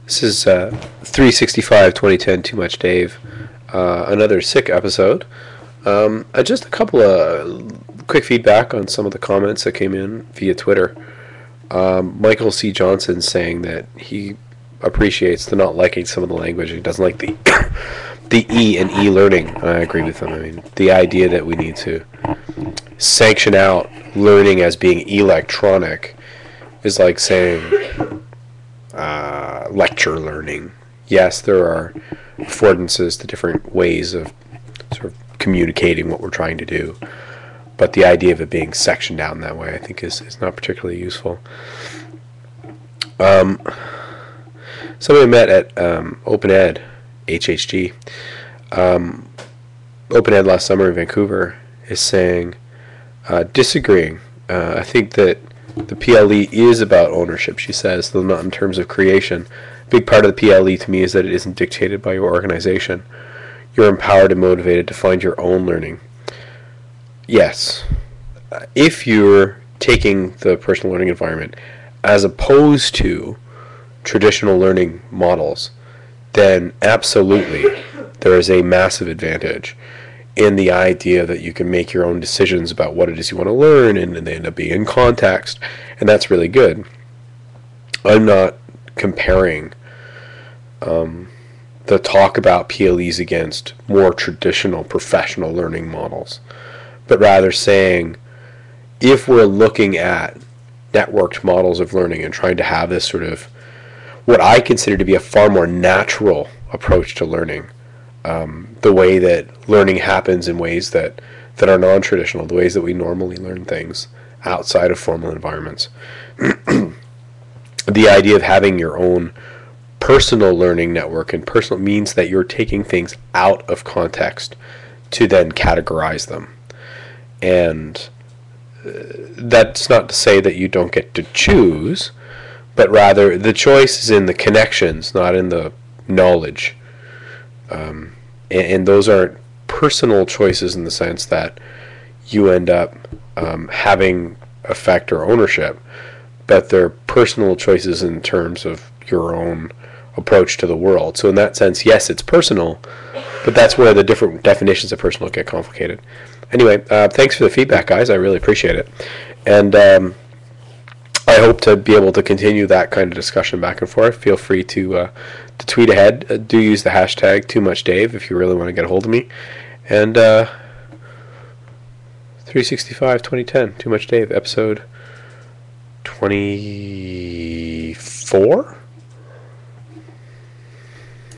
This is 365 2010 Too Much Dave. Another sick episode. Just a couple of quick feedback on some of the comments that came in via Twitter. Michael C. Johnson saying that he appreciates the not liking some of the language. He doesn't like the the E in e-learning. I agree with him. I mean, the idea that we need to sanction out learning as being electronic is like saying lecture learning. Yes, there are affordances to different ways of sort of communicating what we're trying to do, but the idea of it being sectioned out in that way, I think, is not particularly useful. Somebody I met at Open Ed, HHG, Open Ed last summer in Vancouver, is saying, disagreeing. I think that the PLE is about ownership, she says, though not in terms of creation. A big part of the PLE to me is that it isn't dictated by your organization. You're empowered and motivated to find your own learning. Yes. If you're taking the personal learning environment as opposed to traditional learning models, then absolutely there is a massive advantage in the idea that you can make your own decisions about what it is you want to learn, and they end up being in context, and that's really good. I'm not comparing the talk about PLEs against more traditional professional learning models, but rather saying, if we're looking at networked models of learning and trying to have this sort of what I consider to be a far more natural approach to learning, the way that learning happens in ways that are non-traditional, the ways that we normally learn things outside of formal environments. The idea of having your own personal learning network, and personal means that you're taking things out of context to then categorize them. And that's not to say that you don't get to choose, but rather the choice is in the connections, not in the knowledge. And those aren't personal choices in the sense that you end up having effect or ownership, but they're personal choices in terms of your own approach to the world. So in that sense, yes, it's personal, but that's where the different definitions of personal get complicated. Anyway, thanks for the feedback, guys. I really appreciate it. And I hope to be able to continue that kind of discussion back and forth. Feel free to tweet ahead. Do use the hashtag #TooMuchDave if you really want to get a hold of me. And 365 2010 Too Much Dave, episode 24.